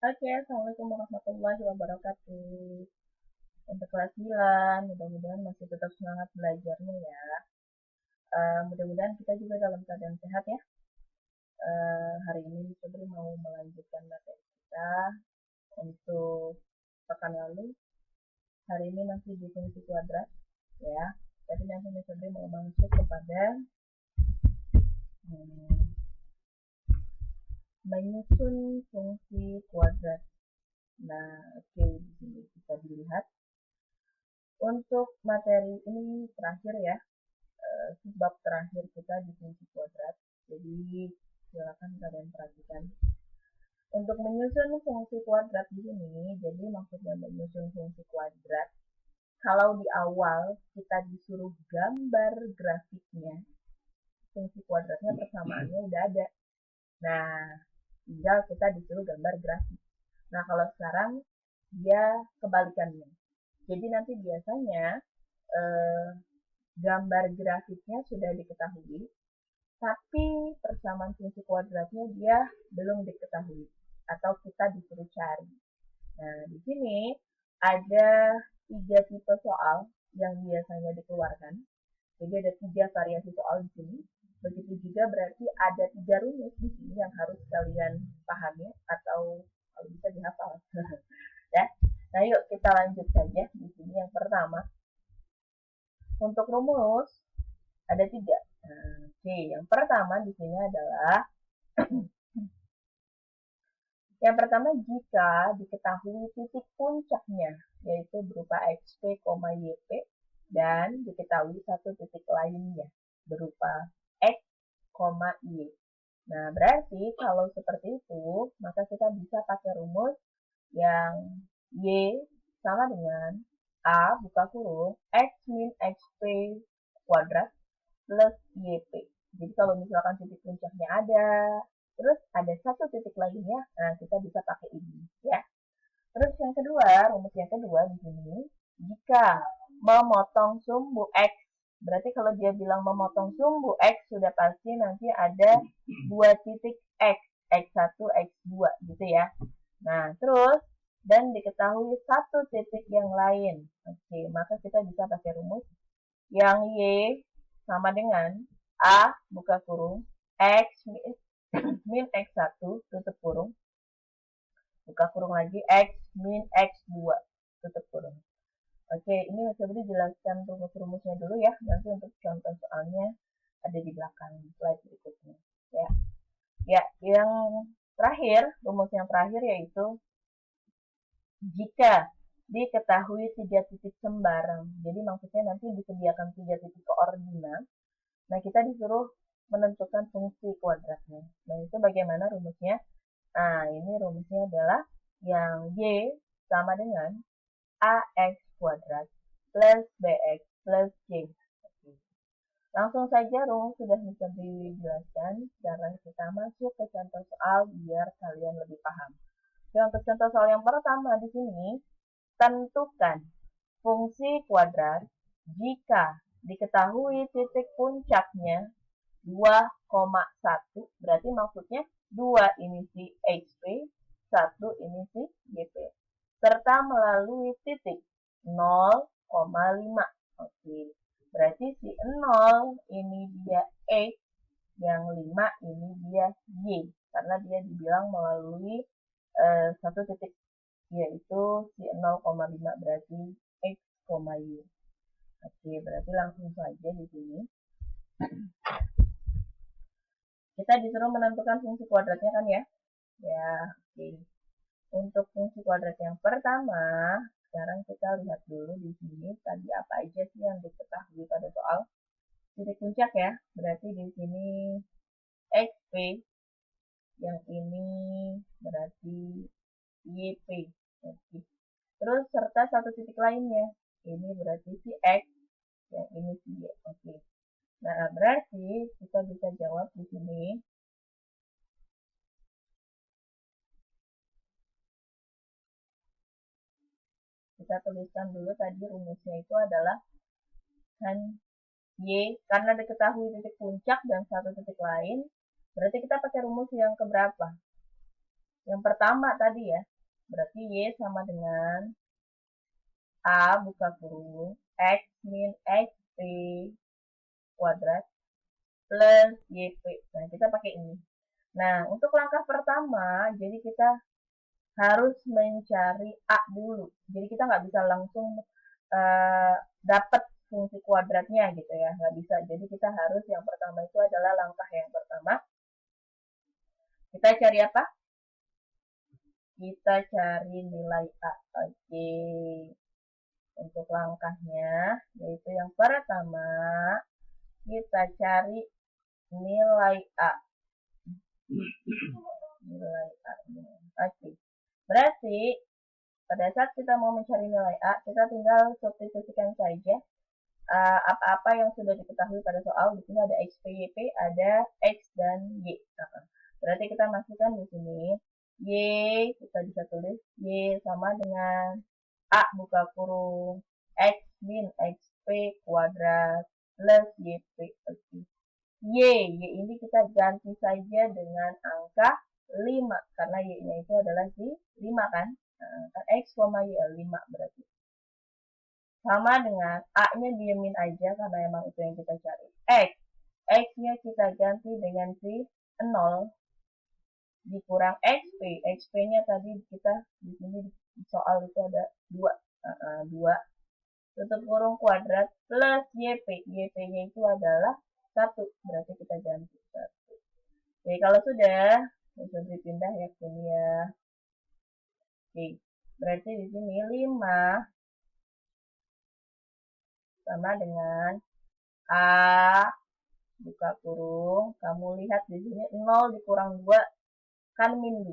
Oke, Assalamualaikum warahmatullahi wabarakatuh. Untuk kelas 9, mudah-mudahan masih tetap semangat belajarnya ya. Mudah-mudahan kita juga dalam keadaan sehat ya. Hari ini Sobri mau melanjutkan materi kita untuk pekan lalu. Hari ini masih di fungsi kuadrat ya. Tapi nanti Sobri mau masuk kepada menyusun fungsi kuadrat. Nah, oke, di sini bisa dilihat. Untuk materi ini terakhir ya, bab terakhir kita di fungsi kuadrat. Jadi silakan kalian perhatikan. Untuk menyusun fungsi kuadrat di sini, jadi maksudnya menyusun fungsi kuadrat. Kalau di awal kita disuruh gambar grafiknya, fungsi kuadratnya persamaannya udah ada. Nah, tinggal kita disuruh gambar grafik. Nah, kalau sekarang dia kebalikannya. Jadi nanti biasanya gambar grafiknya sudah diketahui, tapi persamaan fungsi kuadratnya dia belum diketahui atau kita disuruh cari. Nah, di sini ada 3 tipe soal yang biasanya dikeluarkan. Jadi ada 3 variasi soal di sini. Begitu juga berarti ada 3 rumus di sini yang harus kalian pahami atau kalau bisa dihafal. Ya. Nah, yuk kita lanjut saja di sini. Yang pertama, untuk rumus ada 3. Nah, oke, yang pertama di sini adalah yang pertama jika diketahui titik puncaknya yaitu berupa XP, YP dan diketahui satu titik lainnya berupa X, Y. Nah, berarti kalau seperti itu, maka kita bisa pakai rumus yang Y sama dengan A buka kurung X min XP kuadrat plus YP. Jadi kalau misalkan titik puncaknya ada, terus ada satu titik lainnya, nah kita bisa pakai ini ya. Terus yang kedua, rumus yang kedua di sini, jika memotong sumbu X, berarti kalau dia bilang memotong sumbu X sudah pasti nanti ada 2 titik X, X1, X2 gitu ya. Nah, terus dan diketahui satu titik yang lain. Oke, maka kita bisa pakai rumus yang Y sama dengan A buka kurung X min X1 tutup kurung buka kurung lagi X min X2 tutup kurung. Oke, ini Sobri jelaskan rumus-rumusnya dulu ya. Nanti untuk contoh soalnya ada di belakang slide berikutnya. Ya, ya yang terakhir, rumus yang terakhir yaitu jika diketahui 3 titik sembarang. Jadi maksudnya nanti disediakan 3 titik koordinat. Nah, kita disuruh menentukan fungsi kuadratnya. Nah, itu bagaimana rumusnya? Nah, ini rumusnya adalah yang Y sama dengan AX kuadrat plus BX plus C. Langsung saja rumus sudah bisa dijelaskan. Sekarang kita masuk ke contoh soal biar kalian lebih paham. Oke, untuk contoh soal yang pertama di sini, tentukan fungsi kuadrat jika diketahui titik puncaknya 2,1, berarti maksudnya 2 ini si HP, 1 ini si GP, serta melalui titik 0,5. Oke, berarti si 0 ini dia X, yang 5 ini dia Y, karena dia dibilang melalui satu titik yaitu si 0,5 berarti X, Y. Oke, berarti langsung saja di sini kita disuruh menentukan fungsi kuadratnya kan ya. Ya, oke. Untuk fungsi kuadrat yang pertama, sekarang kita lihat dulu di sini tadi apa aja sih yang diketahui pada soal titik puncak ya. Berarti di sini XP, yang ini berarti YP. Oke. Terus serta satu titik lainnya. Ini berarti si X, yang ini si Y. Oke. Nah, berarti kita bisa jawab di sini. Kita tuliskan dulu tadi rumusnya itu adalah kan Y, karena diketahui titik puncak dan satu titik lain, berarti kita pakai rumus yang keberapa? Yang pertama tadi ya. Berarti Y sama dengan A buka kurung X min XP kuadrat plus YP. Nah, kita pakai ini. Nah, untuk langkah pertama, jadi kita harus mencari A dulu. Jadi kita nggak bisa langsung dapat fungsi kuadratnya gitu ya, nggak bisa. Jadi kita harus yang pertama itu adalah langkah yang pertama. Kita cari apa? Kita cari nilai A. Oke. Untuk langkahnya, yaitu yang pertama, kita cari nilai A. Nilai A. Oke. Berarti pada saat kita mau mencari nilai A, kita tinggal substitusikan saja apa-apa yang sudah diketahui pada soal. Di sini ada X, P, Y, P, ada X dan Y. Berarti kita masukkan di sini Y, kita bisa tulis Y sama dengan A buka kurung X min XP kuadrat plus YP. Y ini kita ganti saja dengan angka 5 karena Y-nya itu adalah si 5 kan. Kan X, Y 5 berarti. Sama dengan A-nya diamin aja karena emang itu yang kita cari. X-nya kita ganti dengan si 0 dikurang XP. XP-nya tadi kita di sini di soal itu ada 2. Tutup kurung kuadrat plus YP. YP-nya itu adalah 1. Berarti kita ganti 1. Oke, kalau sudah, bisa dipindah ya ke sini ya. Oke, berarti di sini 5 sama dengan A buka kurung. Kamu lihat di sini 0 dikurang 2 kan min 2.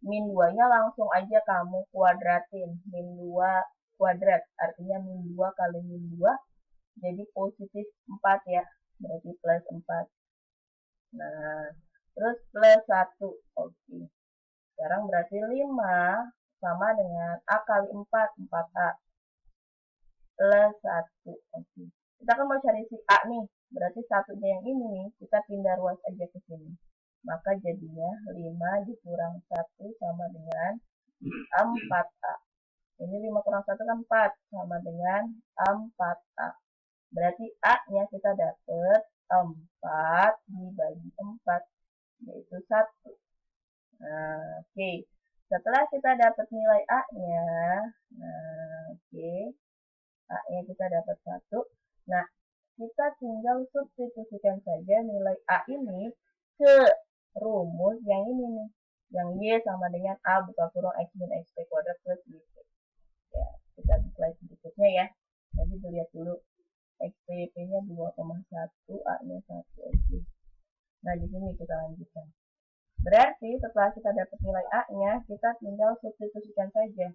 Min 2-nya langsung aja kamu kuadratin. Min 2 kuadrat artinya min 2 kali min 2 jadi positif 4 ya. Berarti plus 4. Nah, terus plus 1. Oke. Sekarang berarti 5 sama dengan A kali 4, 4A. Plus 1. Oke. Kita kan mau cari si A nih. Berarti satunya yang ini nih, kita pindah ruas aja ke sini. Maka jadinya 5 dikurang 1 sama dengan 4A. Ini 5 kurang 1 kan 4, sama dengan 4A. Berarti A-nya kita dapat 4 dibagi 4, yaitu 1. Nah, oke. Setelah kita dapat nilai A-nya, nah, oke. A-nya kita dapat 1. Nah, kita tinggal substitusikan saja nilai A ini ke rumus yang ini nih. Yang Y sama dengan A buka kurung X min XP kuadrat plus YP. Ya, kita di slide berikutnya ya. Nanti dilihat dulu. XPP-nya 2,1, A-nya 1. Oke. Nah, di sini kita lanjutkan. Berarti setelah kita dapat nilai A-nya, kita tinggal substitusikan saja.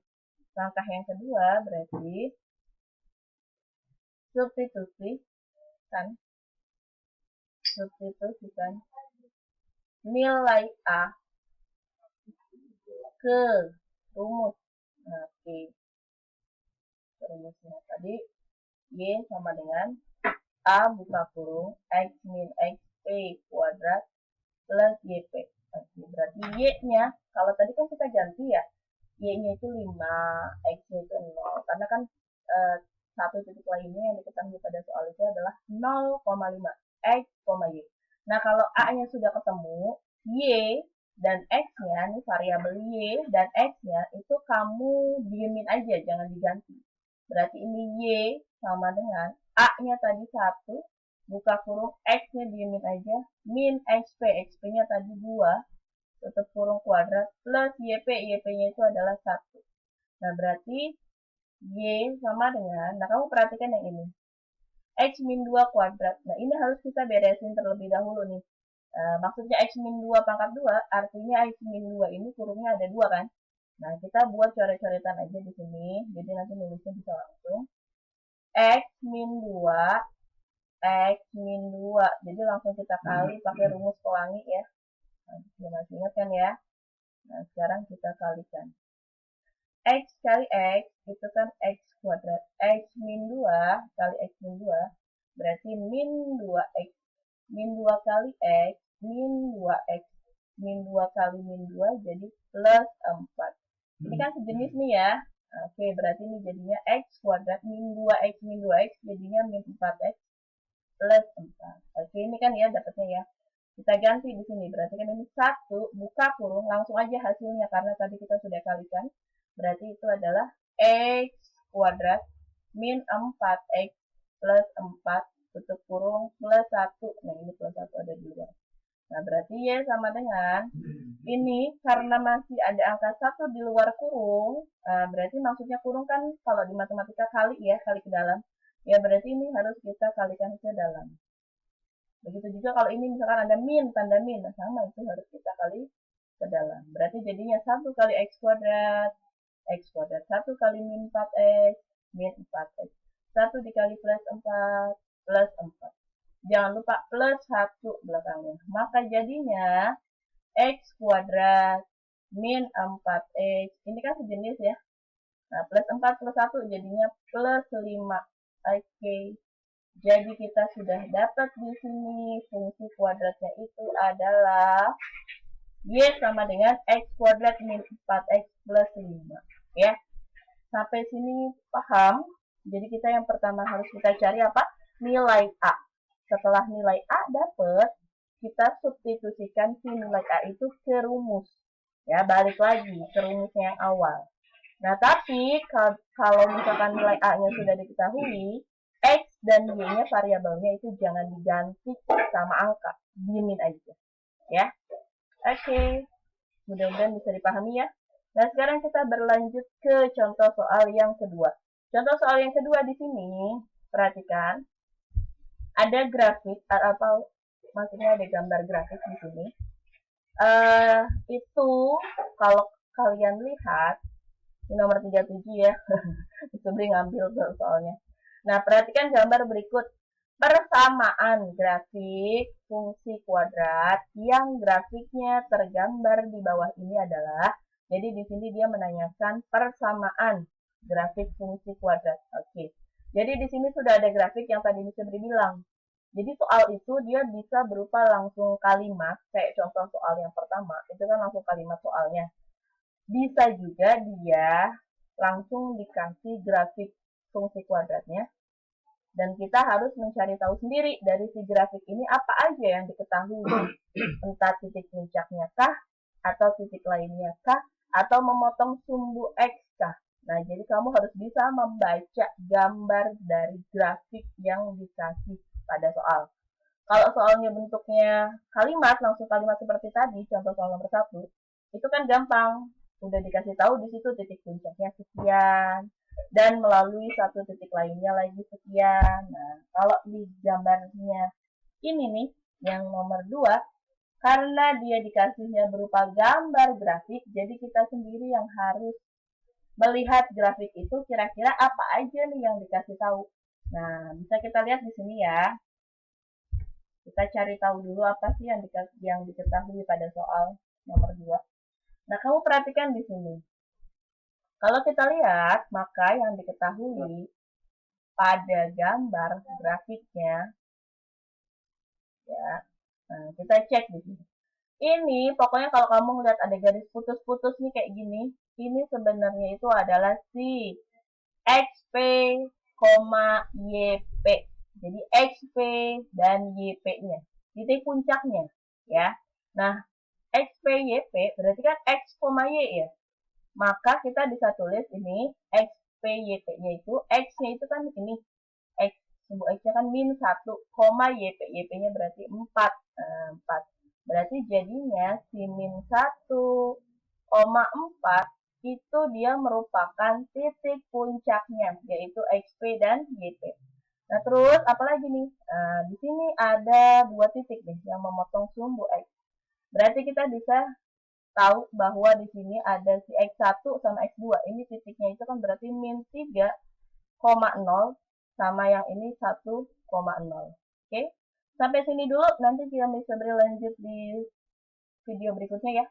Langkah yang kedua berarti substitusikan nilai A ke rumus. Nah, oke. Rumusnya tadi Y sama dengan A buka kurung X min XP kuadrat plus YP. Oke, berarti Y-nya, kalau tadi kan kita ganti ya, Y-nya itu 5, X-nya itu 0. Karena kan satu titik lainnya yang diketahui pada soal itu adalah 0,5 X, Y. Nah, kalau A-nya sudah ketemu, Y dan X-nya, ini variabel Y dan X-nya, itu kamu diemin aja, jangan diganti. Berarti ini Y sama dengan A-nya tadi 1, buka kurung X-nya diemin aja, min XP, XP-nya tadi 2, tutup kurung kuadrat, plus YP, YP-nya itu adalah 1. Nah, berarti Y sama dengan, nah kamu perhatikan yang ini, X min 2 kuadrat. Nah, ini harus kita beresin terlebih dahulu nih. Maksudnya X min 2 pangkat 2, artinya X min 2 ini kurungnya ada 2 kan? Nah, kita buat coret-coretan aja di sini, jadi nanti nulisnya bisa langsung. X min 2, X min 2. Jadi langsung kita kali pakai rumus pelangi ya. Nah, masih ingat kan ya? Nah, sekarang kita kalikan. X kali X itu kan X kuadrat. X min 2 kali X min 2 berarti min 2X. Min 2 kali X, min 2X. Min 2 kali min 2 jadi plus 4. Ini kan sejenis nih ya. Oke, berarti ini jadinya x kuadrat min 2x min 2x jadinya min 4x plus 4. Oke, ini kan ya dapatnya ya. Kita ganti di sini. Berarti kan ini 1 buka kurung langsung aja hasilnya karena tadi kita sudah kalikan. Berarti itu adalah x kuadrat min 4x plus 4 tutup kurung plus 1. Nah, ini plus 1 ada di luar. Nah, berarti Y sama dengan ini karena masih ada angka 1 di luar kurung, berarti maksudnya kurung kan kalau di matematika kali ya, kali ke dalam. Ya, berarti ini harus kita kalikan ke dalam. Begitu juga kalau ini misalkan ada min, tanda min, nah sama itu harus kita kali ke dalam. Berarti jadinya 1 kali x kuadrat 1 kali min 4x, min 4x. 1 dikali plus 4, plus 4. Jangan lupa plus 1 belakangnya. Maka jadinya x kuadrat min 4x. Ini kan sejenis ya. Nah, plus 4 plus 1 jadinya plus 5. Oke. Jadi kita sudah dapat di sini fungsi kuadratnya itu adalah y sama dengan x kuadrat min 4x plus 5. Ya. Sampai sini paham? Jadi kita yang pertama harus kita cari apa? Nilai A. Setelah nilai A dapat, kita substitusikan si nilai A itu ke rumus. Ya, balik lagi ke rumusnya yang awal. Nah, tapi kalau misalkan nilai A-nya sudah diketahui, X dan Y-nya variabelnya itu jangan diganti sama angka. Diemin aja. Ya. Oke. Mudah-mudahan bisa dipahami ya. Nah, sekarang kita berlanjut ke contoh soal yang kedua. Contoh soal yang kedua di sini, perhatikan. Ada grafik atau maksudnya ada gambar grafik di sini. Itu kalau kalian lihat ini nomor 37 ya. Sobri ngambil soalnya. Nah, perhatikan gambar berikut. Persamaan grafik fungsi kuadrat yang grafiknya tergambar di bawah ini adalah, jadi di sini dia menanyakan persamaan grafik fungsi kuadrat. Oke. Jadi di sini sudah ada grafik yang tadi Sobri bilang. Jadi soal itu dia bisa berupa langsung kalimat, kayak contoh soal yang pertama, itu kan langsung kalimat soalnya. Bisa juga dia langsung dikasih grafik fungsi kuadratnya, dan kita harus mencari tahu sendiri dari si grafik ini apa aja yang diketahui. Entah titik puncaknya kah, atau titik lainnya kah, atau memotong sumbu X kah. Nah, jadi kamu harus bisa membaca gambar dari grafik yang dikasih pada soal. Kalau soalnya bentuknya kalimat, langsung kalimat seperti tadi, contoh soal nomor 1, itu kan gampang. Udah dikasih tahu di situ titik puncaknya sekian, dan melalui satu titik lainnya lagi sekian. Nah, kalau di gambarnya ini nih, yang nomor 2, karena dia dikasihnya berupa gambar grafik, jadi kita sendiri yang harus melihat grafik itu kira-kira apa aja nih yang dikasih tahu. Nah, bisa kita lihat di sini ya. Kita cari tahu dulu apa sih yang diketahui pada soal nomor 2. Nah, kamu perhatikan di sini. Kalau kita lihat, maka yang diketahui pada gambar grafiknya, ya, nah, kita cek di sini. Ini pokoknya kalau kamu melihat ada garis putus-putus nih kayak gini, ini sebenarnya itu adalah si XP, YP. Jadi XP dan YP-nya. Titik puncaknya, ya. Nah, XP, YP berarti kan X, Y ya. Maka kita bisa tulis ini XP, YP-nya itu, X-nya itu kan ini. X, sumbu X-nya kan min 1, YP. YP-nya berarti 4. 4. Berarti jadinya si min 1, 4 itu dia merupakan titik puncaknya, yaitu XP dan YP. Nah, terus apalagi nih? Di sini ada 2 titik nih yang memotong sumbu X. Berarti kita bisa tahu bahwa di sini ada si X1 sama X2. Ini titiknya itu kan berarti min 3,0 sama yang ini 1,0. Oke? Sampai sini dulu, nanti kita bisa berlanjut di video berikutnya ya.